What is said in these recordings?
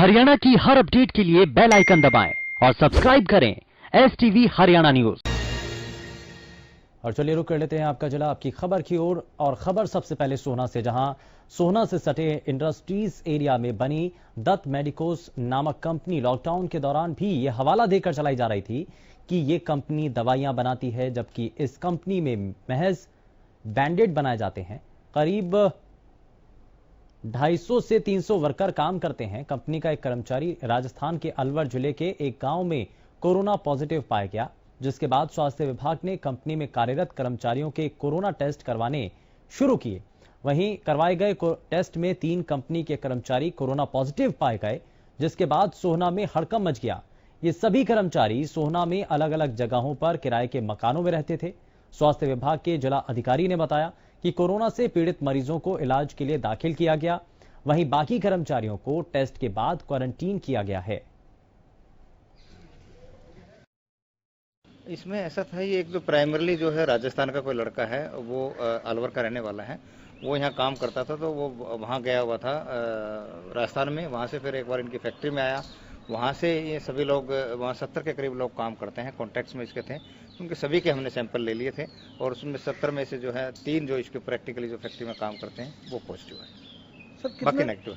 हरियाणा की हर अपडेट के लिए बेल आइकन दबाएं और सब्सक्राइब करें STV हरियाणा न्यूज। और चलिए रुक कर लेते हैं आपका जिला आपकी खबर की ओर। और खबर सबसे पहले सोहना से, जहां सोहना से सटे इंडस्ट्रीज एरिया में बनी दत्त मेडिकोस नामक कंपनी लॉकडाउन के दौरान भी ये हवाला देकर चलाई जा रही थी कि ये कंपनी दवाइयां बनाती है, जबकि इस कंपनी में महज बैंडेड बनाए जाते हैं। करीब 250 से 300 वर्कर काम करते हैं। कंपनी का एक कर्मचारी राजस्थान के अलवर जिले के एक गांव में कोरोना पॉजिटिव पाया गया, जिसके बाद स्वास्थ्य विभाग ने कंपनी में कार्यरत कर्मचारियों के कोरोना टेस्ट करवाने शुरू किए। वहीं करवाए गए टेस्ट में 3 कंपनी के कर्मचारी कोरोना पॉजिटिव पाए गए, जिसके बाद सोहना में हड़कंप मच गया। ये सभी कर्मचारी सोहना में अलग अलग जगहों पर किराए के मकानों में रहते थे। स्वास्थ्य विभाग के जिला अधिकारी ने बताया कि कोरोना से पीड़ित मरीजों को इलाज के लिए दाखिल किया गया। वहीं बाकी कर्मचारियों को टेस्ट के बाद क्वारंटीन किया गया है। इसमें ऐसा था, ये एक जो प्राइमरली जो है राजस्थान का कोई लड़का है, वो अलवर का रहने वाला है। वो यहाँ काम करता था, तो वो वहाँ गया हुआ था राजस्थान में। वहाँ से फिर एक बार इनकी फैक्ट्री में आया। वहाँ से ये सभी लोग, वहाँ 70 के करीब लोग काम करते हैं, कॉन्टैक्ट्स में इसके थे। उनके सभी के हमने सैंपल ले लिए थे और उसमें 70 में से जो है 3 जो इसके प्रैक्टिकली जो फैक्ट्री में काम करते हैं वो पॉजिटिव है। सर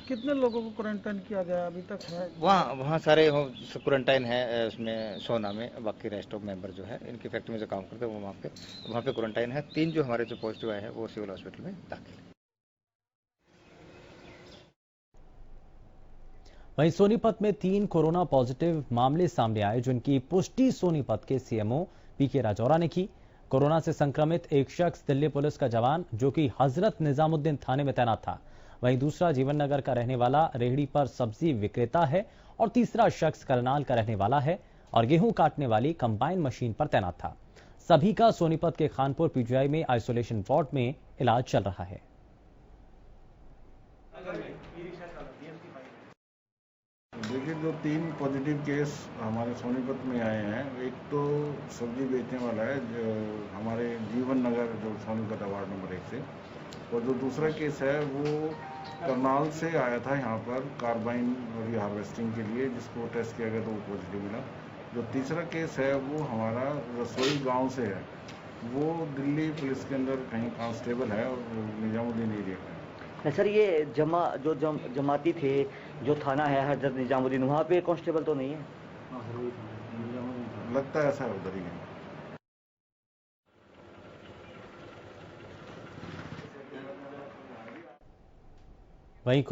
कितने लोगों को क्वारंटाइन किया गया अभी तक है? वहाँ सारे क्वारंटाइन है उसमें सोना में। बाकी रेस्ट ऑफ मेंबर जो है इनकी फैक्ट्री में जो काम करते हैं वो वहाँ पे क्वारंटाइन है। 3 जो हमारे जो पॉजिटिव आए हैं वो सिविल हॉस्पिटल में दाखिल है। वहीं सोनीपत में 3 कोरोना पॉजिटिव मामले सामने आए, जिनकी पुष्टि सोनीपत के CMO PK राजौरा ने की। कोरोना से संक्रमित एक शख्स दिल्ली पुलिस का जवान, जो कि हजरत निजामुद्दीन थाने में तैनात था। वहीं दूसरा जीवन नगर का रहने वाला रेहड़ी पर सब्जी विक्रेता है और तीसरा शख्स करनाल का रहने वाला है और गेहूं काटने वाली कंबाइन मशीन पर तैनात था। सभी का सोनीपत के खानपुर PGI में आइसोलेशन वार्ड में इलाज चल रहा है। देखिए, जो 3 पॉजिटिव केस हमारे सोनीपत में आए हैं, एक तो सब्जी बेचने वाला है जो हमारे जीवन नगर जो सोनीपत वार्ड नंबर 1 से, और जो दूसरा केस है वो करनाल से आया था यहाँ पर कार्बाइन हार्वेस्टिंग के लिए, जिसको टेस्ट किया गया तो वो पॉजिटिव मिला। जो तीसरा केस है वो हमारा रसोई गांव से है, वो दिल्ली पुलिस के अंदर कहीं कांस्टेबल है और निजामुद्दीन एरिया का है। सर, ये जमाती थे जो थाना है हजरत निजामुद्दीन, वहाँ पे कांस्टेबल तो नहीं है? लगता है ऐसा उधर ही है। वहीं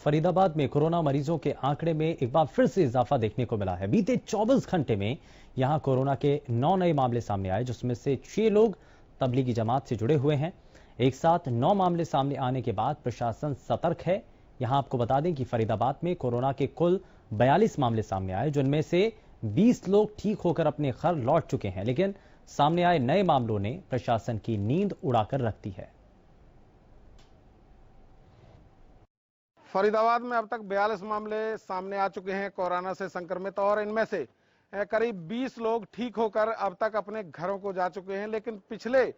फरीदाबाद में कोरोना मरीजों के आंकड़े में एक बार फिर से इजाफा देखने को मिला है। बीते 24 घंटे में यहां कोरोना के 9 नए मामले सामने आए, जिसमें से 6 लोग तबलीगी जमात से जुड़े हुए हैं। एक साथ 9 मामले सामने आने के बाद प्रशासन सतर्क है। यहां आपको बता दें कि फरीदाबाद में कोरोना के कुल 42 मामले सामने आए, जिनमें से 20 लोग ठीक होकर अपने घर लौट चुके हैं। लेकिन सामने आए नए मामलों ने प्रशासन की नींद उड़ाकर रख दी है। फरीदाबाद में अब तक 42 मामले सामने आ चुके हैं कोरोना से संक्रमित, और इनमें से करीब 20 लोग ठीक होकर अब तक अपने घरों को जा चुके हैं। लेकिन पिछले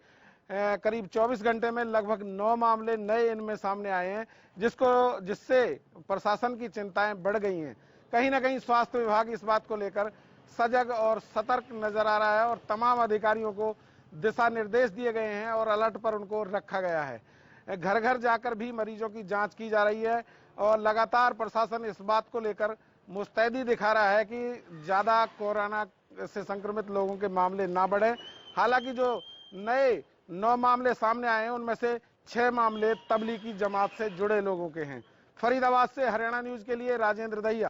करीब 24 घंटे में लगभग 9 मामले नए इनमें सामने आए हैं, जिससे प्रशासन की चिंताएं बढ़ गई हैं। कहीं ना कहीं स्वास्थ्य विभाग इस बात को लेकर सजग और सतर्क नजर आ रहा है और तमाम अधिकारियों को दिशा निर्देश दिए गए हैं और अलर्ट पर उनको रखा गया है। घर घर जाकर भी मरीजों की जांच की जा रही है और लगातार प्रशासन इस बात को लेकर मुस्तैदी दिखा रहा है कि ज्यादा कोरोना से संक्रमित लोगों के मामले ना बढ़े। हालांकि जो नए 9 मामले सामने आए हैं, उनमें से 6 मामले तबलीगी जमात से जुड़े लोगों के हैं। फरीदाबाद से हरियाणा न्यूज के लिए राजेंद्र दहिया।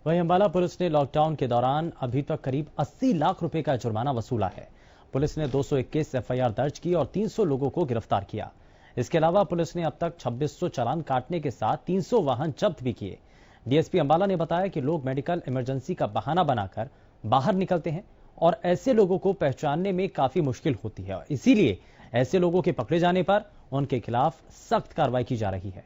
वहीं अंबाला पुलिस ने लॉकडाउन के दौरान अभी तक करीब 80 लाख रुपए का जुर्माना वसूला है। पुलिस ने 221 FIR दर्ज की और 300 लोगों को गिरफ्तार किया। इसके अलावा पुलिस ने अब तक 2600 चालान काटने के साथ 300 वाहन जब्त भी किए। DSP अंबाला ने बताया कि लोग मेडिकल इमरजेंसी का बहाना बनाकर बाहर निकलते हैं और ऐसे लोगों को पहचानने में काफी मुश्किल होती है, इसीलिए ऐसे लोगों के पकड़े जाने पर उनके खिलाफ सख्त कार्रवाई की जा रही है।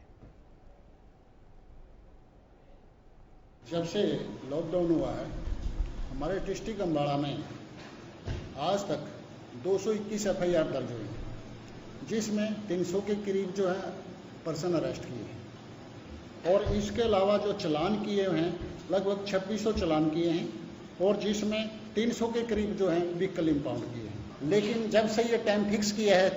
जब से लॉकडाउन हुआ है, हमारे डिस्ट्रिक्ट अंबाला में आज तक 221 FIR दर्ज हुई, जिसमें 300 के करीब जो है पर्सन अरेस्ट किए हैं और इसके अलावा जो चालान किए हैं लगभग 2600 चालान किए हैं और जिसमें 300 के करीब जो हैं व्हीकल इंपाउंड किए हैं। लेकिन जब से ये टाइम फिक्स किया है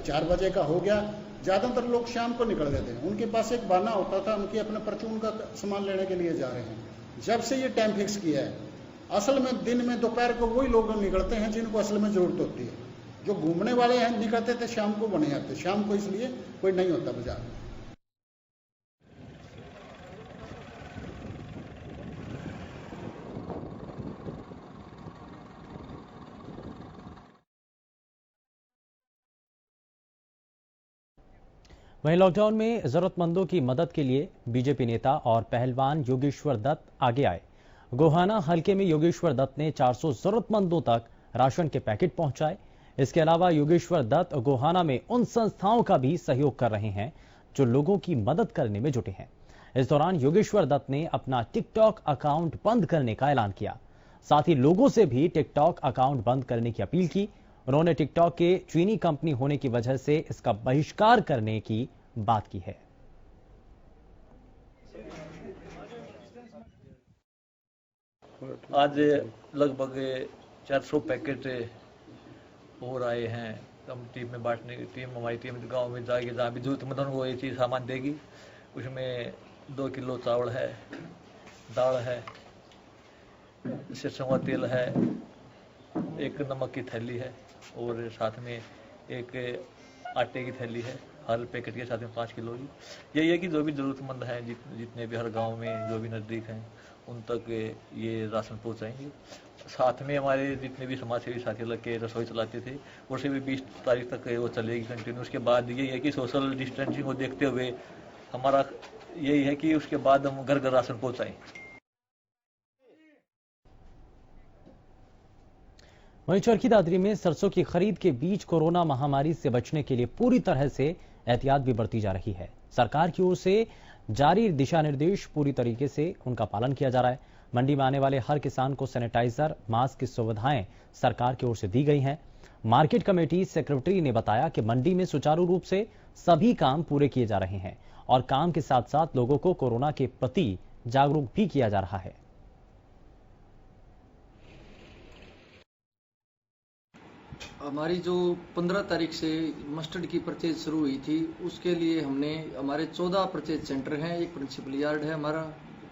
4 बजे का हो गया, ज़्यादातर लोग शाम को निकल गए थे। उनके पास एक बहाना होता था, उनके अपने परचून का सामान लेने के लिए जा रहे हैं। जब से ये टाइम फिक्स किया है, असल में दिन में दोपहर को वही लोग निकलते हैं जिनको असल में ज़रूरत होती है। जो घूमने वाले हैं निकलते थे शाम को, बने आते शाम को, इसलिए कोई नहीं होता बाजार में। वहीं लॉकडाउन में जरूरतमंदों की मदद के लिए बीजेपी नेता और पहलवान योगेश्वर दत्त आगे आए। गोहाना हलके में योगेश्वर दत्त ने 400 जरूरतमंदों तक राशन के पैकेट पहुंचाए। इसके अलावा योगेश्वर दत्त गोहाना में उन संस्थाओं का भी सहयोग कर रहे हैं जो लोगों की मदद करने में जुटे हैं। इस दौरान योगेश्वर दत्त ने अपना टिकटॉक अकाउंट बंद करने का ऐलान किया। साथ ही लोगों से भी टिकटॉक अकाउंट बंद करने की अपील की। उन्होंने टिकटॉक के चीनी कंपनी होने की वजह से इसका बहिष्कार करने की बात की है। आज लगभग 400 पैकेट और आए हैं। हम टीम में बांटने की टीम, हमारी टीम गांव में जाएगी, जहाँ भी जरूरतमंद वो ये चीज़ सामान देगी। उसमें 2 किलो चावल है, दाल है, सरसों का तेल है, एक नमक की थैली है और साथ में एक आटे की थैली है। हर पैकेट के साथ में 5 किलो की। यही है कि जो भी ज़रूरतमंद हैं, जितने भी हर गांव में जो भी नज़दीक हैं, उन तक ये राशन पहुंचाएंगे। साथ में हमारे जितने भी समाज सेवी साथी लग के रसोई चलाते थे, वो से भी 20 तारीख तक वो चलेगी कंटिन्यू। उसके बाद यही है कि सोशल डिस्टेंसिंग को देखते हुए हमारा यही है कि उसके बाद हम घर घर राशन पहुंचाएं। वहीं चरखी दादरी में सरसों की खरीद के बीच कोरोना महामारी से बचने के लिए पूरी तरह से एहतियात भी बरती जा रही है। सरकार की ओर से जारी दिशा निर्देश पूरी तरीके से उनका पालन किया जा रहा है। मंडी में आने वाले हर किसान को सैनिटाइजर, मास्क की सुविधाएं सरकार की ओर से दी गई हैं। मार्केट कमेटी सेक्रेटरी ने बताया कि मंडी में सुचारू रूप से सभी काम पूरे किए जा रहे हैं और काम के साथ साथ लोगों को कोरोना के प्रति जागरूक भी किया जा रहा है। हमारी जो 15 तारीख से मस्टर्ड की परचेज शुरू हुई थी, उसके लिए हमने हमारे 14 परचेज सेंटर हैं। एक प्रिंसिपल यार्ड है हमारा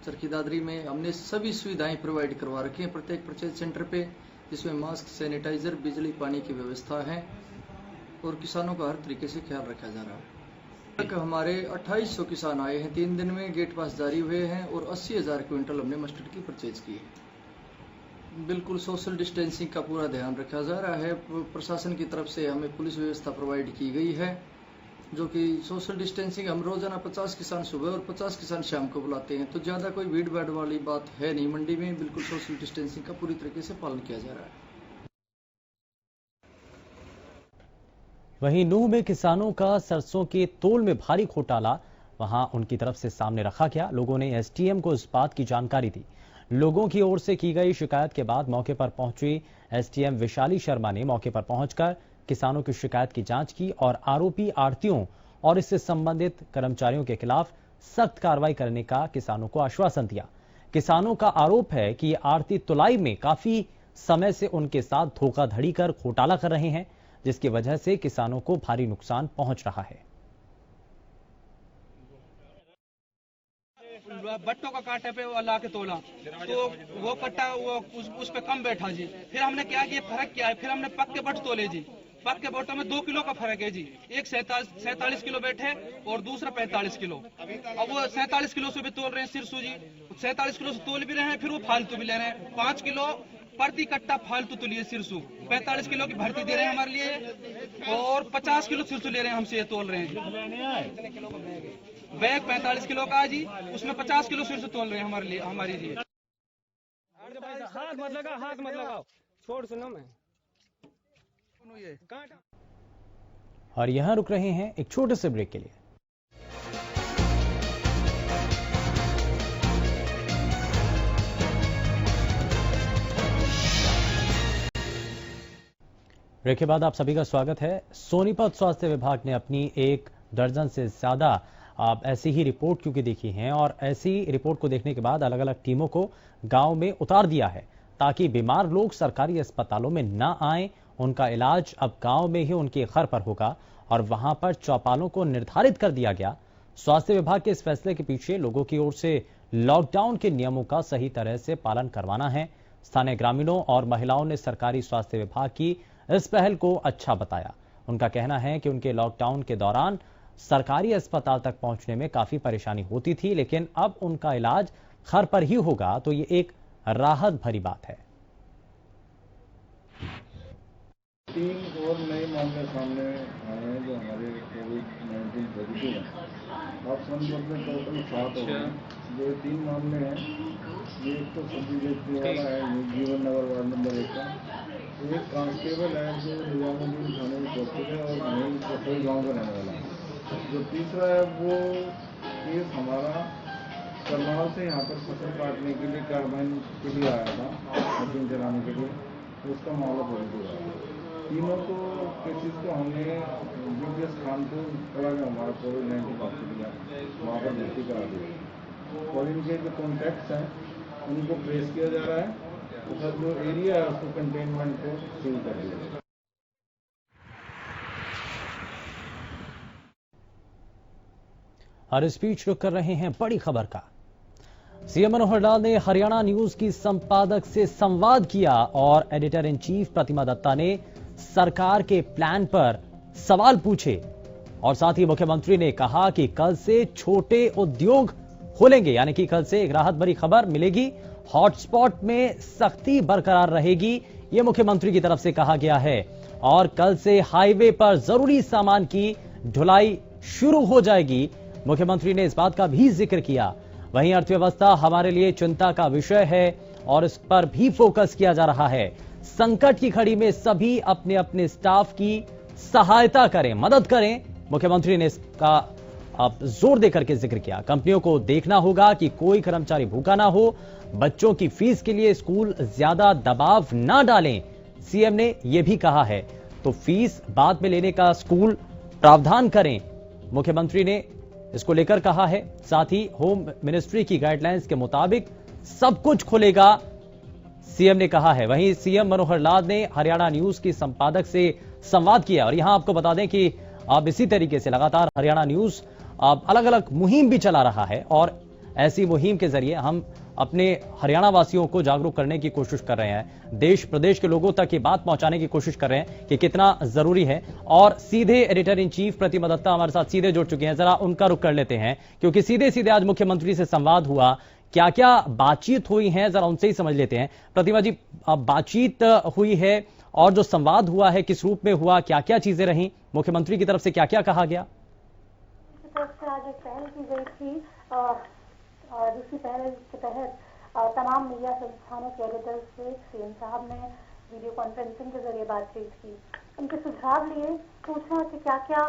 चरखी दादरी में। हमने सभी सुविधाएं प्रोवाइड करवा रखी हैं प्रत्येक परचेज सेंटर पे, जिसमें मास्क, सैनिटाइजर, बिजली, पानी की व्यवस्था है और किसानों का हर तरीके से ख्याल रखा जा रहा है। तक हमारे 2800 किसान आए हैं 3 दिन में, गेट पास जारी हुए हैं और 80,000 क्विंटल हमने मस्टर्ड की परचेज की है। बिल्कुल सोशल डिस्टेंसिंग का पूरा ध्यान रखा जा रहा है। प्रशासन की तरफ से हमें पुलिस व्यवस्था प्रोवाइड की गई है, जो कि सोशल डिस्टेंसिंग हम रोजाना 50 किसान सुबह और 50 किसान शाम को बुलाते हैं, तो ज्यादा कोई भीड़ भाड़ वाली बात है नहीं मंडी में। बिल्कुल सोशल डिस्टेंसिंग का पूरी तरीके से पालन किया जा रहा है। वहीं नूह में किसानों का सरसों के तोल में भारी घोटाला वहां उनकी तरफ से सामने रखा गया। लोगों ने एसडीएम को इस बात की जानकारी दी। लोगों की ओर से की गई शिकायत के बाद मौके पर पहुंची एसडीएम विशाली शर्मा ने मौके पर पहुंचकर किसानों की शिकायत की जांच की और आरोपी आढ़तियों और इससे संबंधित कर्मचारियों के खिलाफ सख्त कार्रवाई करने का किसानों को आश्वासन दिया। किसानों का आरोप है कि ये आढ़ती तुलाई में काफी समय से उनके साथ धोखाधड़ी कर घोटाला कर रहे हैं, जिसकी वजह से किसानों को भारी नुकसान पहुंच रहा है। बट्टों का कांटे पे वो ला के तोला, तो वो कट्टा वो उस पे कम बैठा जी। फिर हमने क्या किया, फर्क क्या है, फिर हमने पक्के बट तोले जी। पक्के बटों में 2 किलो का फर्क है जी। एक 47 किलो बैठे और दूसरा 45 किलो। अब वो 47 किलो से भी तोल रहे हैं सिरसू जी, 47 किलो से तोल भी रहे हैं, फिर वो फालतू भी ले रहे हैं। 5 किलो प्रति कट्टा फालतू तो लिए सिरसू, 45 किलो की भर्ती दे रहे हैं हमारे लिए और 50 किलो सिरसू ले रहे हैं हमसे, ये तोल रहे हैं। बैग 45 किलो का जी, उसमें 50 किलो सिरसू तोल रहे हैं हमारे लिए, हमारी जी। हाथ मत लगाओ, छोड़ सुनो मैं। और यहां रुक रहे हैं एक छोटे से ब्रेक के लिए। ब्रेक के बाद आप सभी का स्वागत है। सोनीपत स्वास्थ्य विभाग ने अपनी 1 दर्जन से ज्यादा आप ऐसी ही रिपोर्ट क्योंकि देखी हैं और ऐसी रिपोर्ट को देखने के बाद अलग अलग टीमों को गांव में उतार दिया है ताकि बीमार लोग सरकारी अस्पतालों में न आएं। उनका इलाज अब गांव में ही उनके घर पर होगा और वहां पर चौपालों को निर्धारित कर दिया गया। स्वास्थ्य विभाग के इस फैसले के पीछे लोगों की ओर से लॉकडाउन के नियमों का सही तरह से पालन करवाना है। स्थानीय ग्रामीणों और महिलाओं ने सरकारी स्वास्थ्य विभाग की इस पहल को अच्छा बताया। उनका कहना है कि उनके लॉकडाउन के दौरान सरकारी अस्पताल तक पहुंचने में काफी परेशानी होती थी, लेकिन अब उनका इलाज घर पर ही होगा तो ये एक राहत भरी बात है। 3 और नए मामले सामने आए हैं जो हमारे कोविड-19 पॉजिटिव हैं। आप सोनीपत में टोटल 7 हो गए। जो 3 मामले हैं, ये एक तो सब्जी बेचने वाला है जीवन नगर वार्ड नंबर 1 का, एक कांस्टेबल है जो निजामुद्दीन थाने में चौकी है और वहीं रसोई गाँव का रहने वाला है। जो तीसरा है वो केस हमारा करनाल से यहाँ पर फसल काटने के लिए कार्बाइन के लिए आया था, मशीन चलाने के लिए, तो उसका मामला पॉजिटिव आया। तीनों को केसेस को हमने बीपीएस खानपुर कला में हमारा कोविड-19 हॉस्पिटल है, वहाँ पर भर्ती करा दिया और इनके जो कॉन्टैक्ट्स हैं उनको ट्रेस किया जा रहा है तथा जो एरिया है उसको कंटेनमेंट को सील कर दिया जाए। और इस बीच रुक कर रहे हैं बड़ी खबर का। सीएम मनोहर लाल ने हरियाणा न्यूज की संपादक से संवाद किया और एडिटर इन चीफ प्रतिमा दत्ता ने सरकार के प्लान पर सवाल पूछे और साथ ही मुख्यमंत्री ने कहा कि कल से छोटे उद्योग खोलेंगे, यानी कि कल से एक राहत भरी खबर मिलेगी। हॉटस्पॉट में सख्ती बरकरार रहेगी, यह मुख्यमंत्री की तरफ से कहा गया है और कल से हाईवे पर जरूरी सामान की ढुलाई शुरू हो जाएगी। मुख्यमंत्री ने इस बात का भी जिक्र किया। वहीं अर्थव्यवस्था हमारे लिए चिंता का विषय है और इस पर भी फोकस किया जा रहा है। संकट की घड़ी में सभी अपने अपने स्टाफ की सहायता करें, मदद करें। मुख्यमंत्री ने इसका जोर देकर के जिक्र किया। कंपनियों को देखना होगा कि कोई कर्मचारी भूखा ना हो। बच्चों की फीस के लिए स्कूल ज्यादा दबाव ना डालें, सीएम ने यह भी कहा है। तो फीस बाद में लेने का स्कूल प्रावधान करें, मुख्यमंत्री ने इसको लेकर कहा है। साथ ही होम मिनिस्ट्री की गाइडलाइंस के मुताबिक सब कुछ खुलेगा, सीएम ने कहा है। वहीं सीएम मनोहर लाल ने हरियाणा न्यूज की संपादक से संवाद किया और यहां आपको बता दें कि अब इसी तरीके से लगातार हरियाणा न्यूज अलग अलग मुहिम भी चला रहा है और ऐसी मुहिम के जरिए हम अपने हरियाणा वासियों को जागरूक करने की कोशिश कर रहे हैं। देश प्रदेश के लोगों तक ये बात पहुंचाने की कोशिश कर रहे हैं कि कितना जरूरी है। और सीधे एडिटर इन चीफ प्रतिमा दत्ता हमारे साथ सीधे जुड़ चुके हैं, जरा उनका रुख कर लेते हैं क्योंकि सीधे सीधे आज मुख्यमंत्री से संवाद हुआ। क्या क्या बातचीत हुई है, जरा उनसे ही समझ लेते हैं। प्रतिमा जी, बातचीत हुई है और जो संवाद हुआ है किस रूप में हुआ, क्या क्या चीजें रही, मुख्यमंत्री की तरफ से क्या क्या कहा गया? आज एक पहल की गई थी और इसी पहल के तहत तमाम मीडिया संस्थानों के एडिटर से सीएम साहब ने वीडियो कॉन्फ्रेंसिंग के जरिए बातचीत की। उनके सुझाव लिए, पूछा कि क्या क्या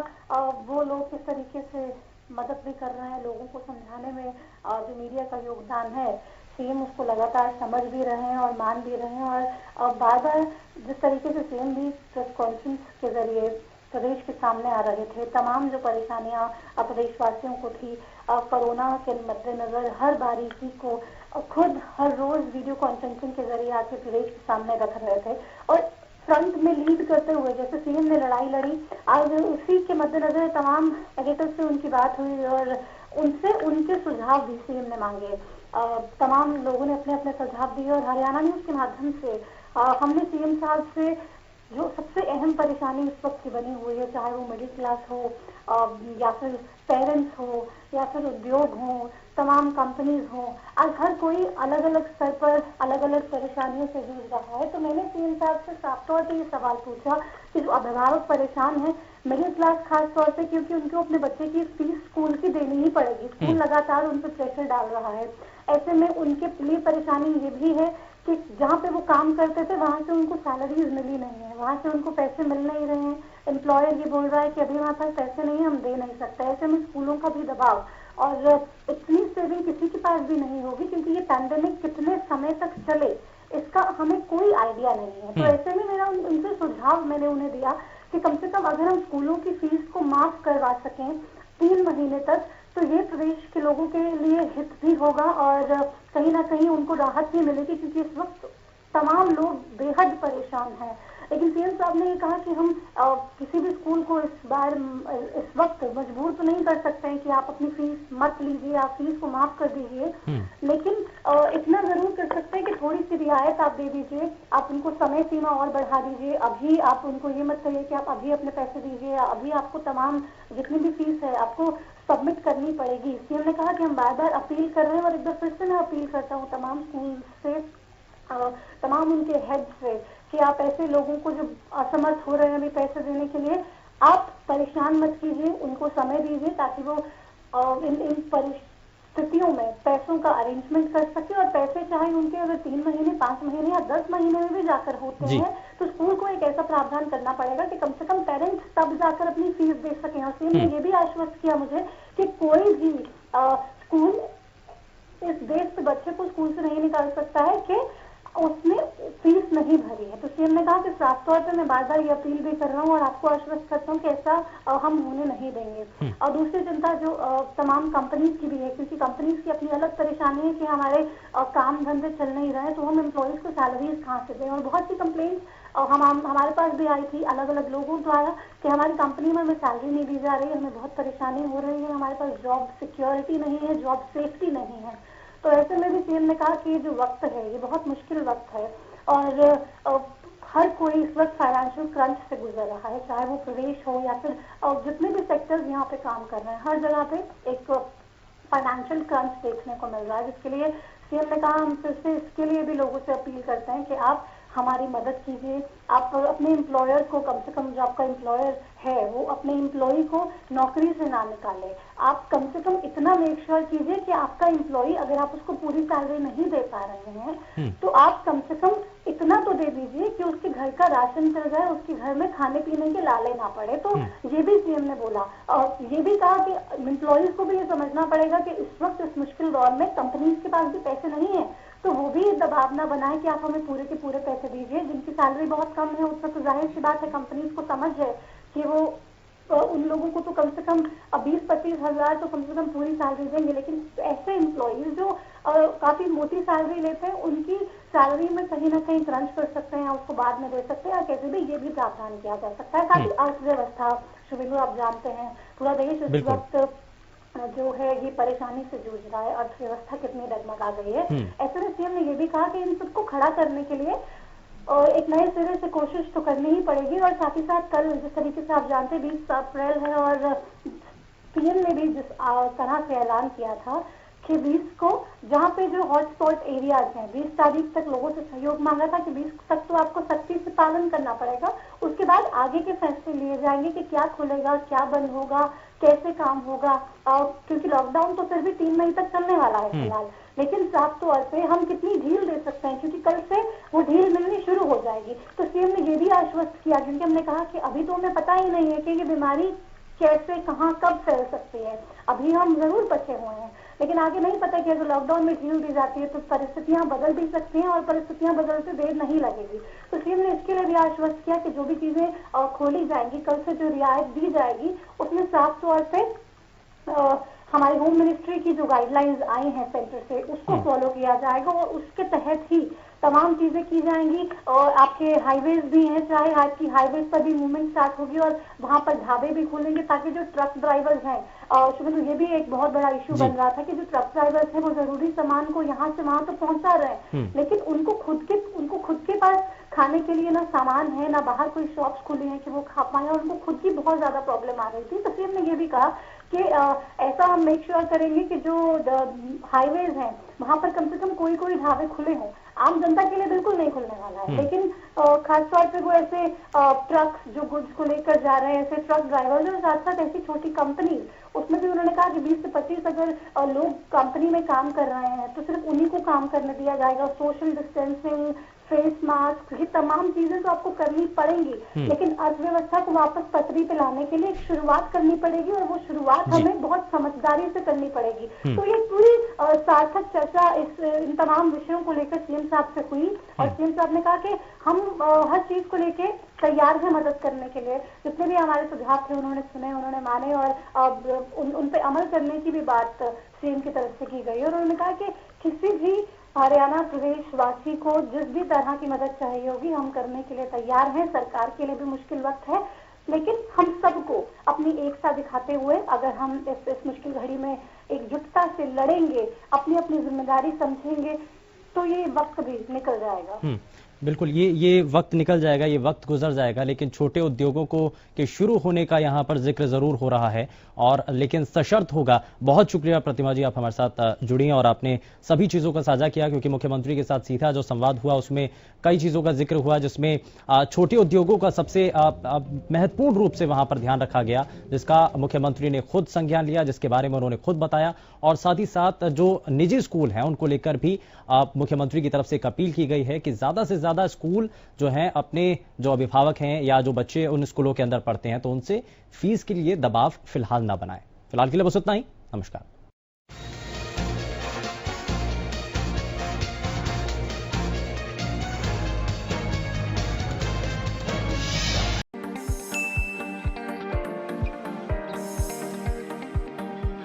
वो लोग किस तरीके से मदद भी कर रहे हैं लोगों को समझाने में, जो मीडिया का योगदान है सीएम उसको लगातार समझ भी रहे हैं और मान भी रहे हैं। और बार बार जिस तरीके से सीएम भी प्रेस कॉन्फ्रेंस के जरिए प्रदेश के सामने आ रहे थे, तमाम जो परेशानियां प्रदेशवासियों को थी कोरोना के मद्देनजर, हर बारीकी को खुद हर रोज वीडियो कॉन्फ्रेंसिंग के जरिए आके प्रदेश के सामने रख रहे थे और फ्रंट में लीड करते हुए जैसे सीएम ने लड़ाई लड़ी। आज उसी के मद्देनजर तमाम एडिटर से उनकी बात हुई और उनसे उनके सुझाव भी सीएम ने मांगे। तमाम लोगों ने अपने अपने सुझाव दिए और हरियाणा न्यूज के माध्यम से हमने सीएम साहब से जो सबसे अहम परेशानी इस वक्त की बनी हुई है, चाहे वो मिडिल क्लास हो या फिर पेरेंट्स हो या फिर उद्योग हो, तमाम कंपनीज हो, आज हर कोई अलग अलग स्तर पर अलग अलग परेशानियों से जूझ रहा है। तो मैंने सीएम साहब से साफ तौर पर ये सवाल पूछा कि जो अभिभावक परेशान है, मिडिल क्लास खास तौर पे, क्योंकि उनको अपने बच्चे की फीस स्कूल की देनी ही पड़ेगी, स्कूल लगातार उन पर प्रेशर डाल रहा है। ऐसे में उनके लिए परेशानी ये भी है कि जहाँ पे वो काम करते थे वहाँ से उनको सैलरीज मिली नहीं है, वहाँ से उनको पैसे मिल नहीं रहे हैं। एम्प्लॉयर ये बोल रहा है कि अभी हमारे पास पैसे नहीं है, हम दे नहीं सकते। ऐसे में स्कूलों का भी दबाव और इतनी सेविंग किसी के पास भी नहीं होगी क्योंकि ये पैंडेमिक कितने समय तक चले इसका हमें कोई आइडिया नहीं है। तो ऐसे में मेरा उनसे सुझाव मैंने उन्हें दिया कि कम से कम अगर हम स्कूलों की फीस को माफ करवा सकें 3 महीने तक, तो ये प्रदेश के लोगों के लिए हित भी होगा और कहीं ना कहीं उनको राहत भी मिलेगी, क्योंकि इस वक्त तमाम लोग बेहद परेशान हैं। लेकिन सीएम साहब ने ये कहा कि हम किसी भी स्कूल को इस वक्त मजबूर तो नहीं कर सकते हैं कि आप अपनी फीस मत लीजिए, आप फीस को माफ कर दीजिए, लेकिन इतना जरूर कर सकते हैं कि थोड़ी सी रियायत आप दे दीजिए, आप उनको समय सीमा और बढ़ा दीजिए। अभी आप उनको ये मत कहिए कि आप अभी अपने पैसे दीजिए, अभी आपको तमाम जितनी भी फीस है आपको सबमिट करनी पड़ेगी। सीएम ने कहा कि हम बार बार अपील कर रहे हैं और एक बार फिर से मैं अपील करता हूँ तमाम स्कूल से, तमाम उनके हेड से, कि आप ऐसे लोगों को जो असमर्थ हो रहे हैं अभी पैसे देने के लिए, आप परेशान मत कीजिए, उनको समय दीजिए ताकि वो इन परिस्थितियों में पैसों का अरेंजमेंट कर सके। और पैसे चाहे उनके अगर 3 महीने 5 महीने या 10 महीने में भी जाकर होते हैं तो स्कूल को एक ऐसा प्रावधान करना पड़ेगा कि कम से कम पेरेंट्स तब जाकर अपनी फीस दे सकें। और सीएम ने ये भी आश्वस्त किया मुझे कि कोई भी स्कूल इस देश से बच्चे को स्कूल से नहीं निकाल सकता है कि उसने फीस नहीं भरी है। तो सीएम ने कहा कि साफ तौर पे मैं बार बार ये अपील भी कर रहा हूँ और आपको आश्वस्त करता हूँ कि ऐसा हम होने नहीं देंगे। और दूसरी चिंता जो तमाम कंपनीज की भी है, क्योंकि कंपनीज की अपनी अलग परेशानी है कि हमारे काम धंधे चल नहीं रहे, तो हम एम्प्लॉयज को सैलरीज कहाँ से दें। और बहुत सी कंप्लेंट हमारे पास भी आई थी अलग अलग लोगों द्वारा कि हमारी कंपनी में हमें सैलरी नहीं दी जा रही है, हमें बहुत परेशानी हो रही है, हमारे पास जॉब सिक्योरिटी नहीं है, जॉब सेफ्टी नहीं है। तो ऐसे में भी सीएम ने कहा कि ये जो वक्त है ये बहुत मुश्किल वक्त है और हर कोई इस वक्त फाइनेंशियल क्रंच से गुजर रहा है, चाहे वो प्रदेश हो या फिर जितने भी सेक्टर्स यहाँ पे काम कर रहे हैं, हर जगह पे एक फाइनेंशियल क्रंच देखने को मिल रहा है, जिसके लिए सीएम ने कहा हम फिर से इसके लिए भी लोगों से अपील करते हैं कि आप हमारी मदद कीजिए। आप अपने एम्प्लॉयर को, कम से कम जो आपका एम्प्लॉयर है वो अपने एम्प्लॉई को नौकरी से ना निकाले। आप कम से कम इतना मेक श्योर कीजिए कि आपका एम्प्लॉई, अगर आप उसको पूरी सैलरी नहीं दे पा रहे हैं तो आप कम से कम इतना तो दे दीजिए कि उसके घर का राशन चल जाए, उसके घर में खाने पीने के लाले ना पड़े। तो ये भी सीएम ने बोला और ये भी कहा कि एम्प्लॉयज को भी ये समझना पड़ेगा कि इस वक्त इस मुश्किल दौर में कंपनीज के पास भी पैसे नहीं है, तो वो भी दबाव ना बनाए कि आप हमें पूरे के पूरे पैसे दीजिए। जिनकी सैलरी बहुत कम है उसमें तो जाहिर सी बात है कंपनीज को समझ है कि वो उन लोगों को तो कम से कम 20-25 हजार तो कम से कम पूरी सैलरी देंगे, लेकिन ऐसे एम्प्लॉयज जो काफी मोटी सैलरी लेते हैं उनकी सैलरी में कहीं ना कहीं क्रंच कर सकते हैं, उसको बाद में दे सकते हैं, या कैसे भी ये भी प्रावधान किया जा सकता है ताकि अर्थव्यवस्था, शुभिंदु आप जानते हैं पूरा देश इस वक्त जो है ये परेशानी से जूझ रहा है, अर्थव्यवस्था कितनी डगमगा गई है। ऐसे में सीएम ने ये भी कहा कि इन सबको खड़ा करने के लिए एक नए सिरे से कोशिश तो करनी ही पड़ेगी। और साथ ही साथ कल जिस तरीके से आप जानते 20 अप्रैल है और पीएम ने भी जिस तरह से ऐलान किया था कि 20 को जहाँ पे जो हॉटस्पॉट एरियाज हैं 20 तारीख तक लोगों से सहयोग मांगा था कि 20 तक तो आपको सख्ती से पालन करना पड़ेगा, उसके बाद आगे के फैसले लिए जाएंगे कि क्या खुलेगा, क्या बंद होगा, कैसे काम होगा, क्योंकि लॉकडाउन तो फिर भी 3 मई तक चलने वाला है फिलहाल, लेकिन साफ तौर पे हम कितनी ढील दे सकते हैं क्योंकि कल से वो ढील मिलनी शुरू हो जाएगी। तो सीएम ने ये भी आश्वस्त किया, क्योंकि हमने कहा कि अभी तो हमें पता ही नहीं है कि ये बीमारी कैसे कहाँ कब फैल सकती है, अभी हम जरूर बचे हुए हैं, लेकिन आगे नहीं पता कि अगर लॉकडाउन में ढील दी जाती है तो परिस्थितियां बदल भी सकती हैं और परिस्थितियां बदलते देर नहीं लगेगी। तो सीएम ने इसके लिए भी आश्वस्त किया कि जो भी चीजें खोली जाएंगी, कल से जो रियायत दी जाएगी उसमें साफ तौर पे हमारी होम मिनिस्ट्री की जो गाइडलाइंस आई हैं सेंटर से उसको फॉलो किया जाएगा और उसके तहत ही तमाम चीजें की जाएंगी। और आपके हाईवेज भी हैं, चाहे आपकी हाईवेज पर भी मूवमेंट स्टार्ट होगी और वहां पर ढाबे भी खुलेंगे ताकि जो ट्रक ड्राइवर्स हैं, शुभिंदु ये भी एक बहुत बड़ा इशू बन रहा था कि जो ट्रक ड्राइवर्स हैं वो जरूरी सामान को यहाँ से वहां तो पहुंचा रहे हैं, लेकिन उनको खुद के पास खाने के लिए ना सामान है ना बाहर कोई शॉप्स खुली हैं कि वो खा पाए, और उनको खुद की बहुत ज्यादा प्रॉब्लम आ रही थी। तो सीएम ने ये भी कहा कि ऐसा हम मेक श्योर करेंगे कि जो हाईवेज हैं वहां पर कम से कम कोई ढाबे खुले हों, आम जनता के लिए बिल्कुल नहीं खुलने वाला है, लेकिन खास तौर पे वो ऐसे ट्रक जो गुड्स को लेकर जा रहे हैं, ऐसे ट्रक ड्राइवर्स और साथ साथ ऐसी छोटी कंपनी, उसमें भी उन्होंने कहा कि 20 से 25 अगर लोग कंपनी में काम कर रहे हैं तो सिर्फ उन्हीं को काम करने दिया जाएगा, सोशल डिस्टेंसिंग, फेस मास्क, ये तमाम चीजें तो आपको करनी पड़ेंगी, लेकिन अर्थव्यवस्था को वापस पटरी पे लाने के लिए एक शुरुआत करनी पड़ेगी और वो शुरुआत हमें बहुत समझदारी से करनी पड़ेगी। तो ये पूरी सार्थक चर्चा इन तमाम विषयों को लेकर सीएम साहब से हुई और सीएम साहब ने कहा कि हम हर चीज को लेके तैयार है मदद करने के लिए। जितने भी हमारे सुझाव थे उन्होंने सुने, उन्होंने माने और उन पे अमल करने की भी बात सीएम की तरफ से की गई। और उन्होंने कहा कि किसी भी हरियाणा प्रदेश वासी को जिस भी तरह की मदद चाहिए होगी हम करने के लिए तैयार हैं। सरकार के लिए भी मुश्किल वक्त है, लेकिन हम सबको अपनी एकता दिखाते हुए अगर हम इस मुश्किल घड़ी में एकजुटता से लड़ेंगे, अपनी अपनी जिम्मेदारी समझेंगे, तो ये वक्त भी निकल जाएगा। बिल्कुल, ये वक्त निकल जाएगा, ये वक्त गुजर जाएगा, लेकिन छोटे उद्योगों को के शुरू होने का यहाँ पर जिक्र जरूर हो रहा है, और लेकिन सशर्त होगा। बहुत शुक्रिया प्रतिमा जी, आप हमारे साथ जुड़ी और आपने सभी चीजों का साझा किया, क्योंकि मुख्यमंत्री के साथ सीधा जो संवाद हुआ उसमें कई चीजों का जिक्र हुआ, जिसमें छोटे उद्योगों का सबसे महत्वपूर्ण रूप से वहां पर ध्यान रखा गया, जिसका मुख्यमंत्री ने खुद संज्ञान लिया, जिसके बारे में उन्होंने खुद बताया। और साथ ही साथ जो निजी स्कूल हैं उनको लेकर भी मुख्यमंत्री की तरफ से एक अपील की गई है कि ज्यादा से ज्यादा स्कूल जो हैं अपने जो अभिभावक हैं या जो बच्चे उन स्कूलों के अंदर पढ़ते हैं तो उनसे फीस के लिए दबाव फिलहाल ना बनाएं। फिलहाल के लिए बस इतना ही। नमस्कार।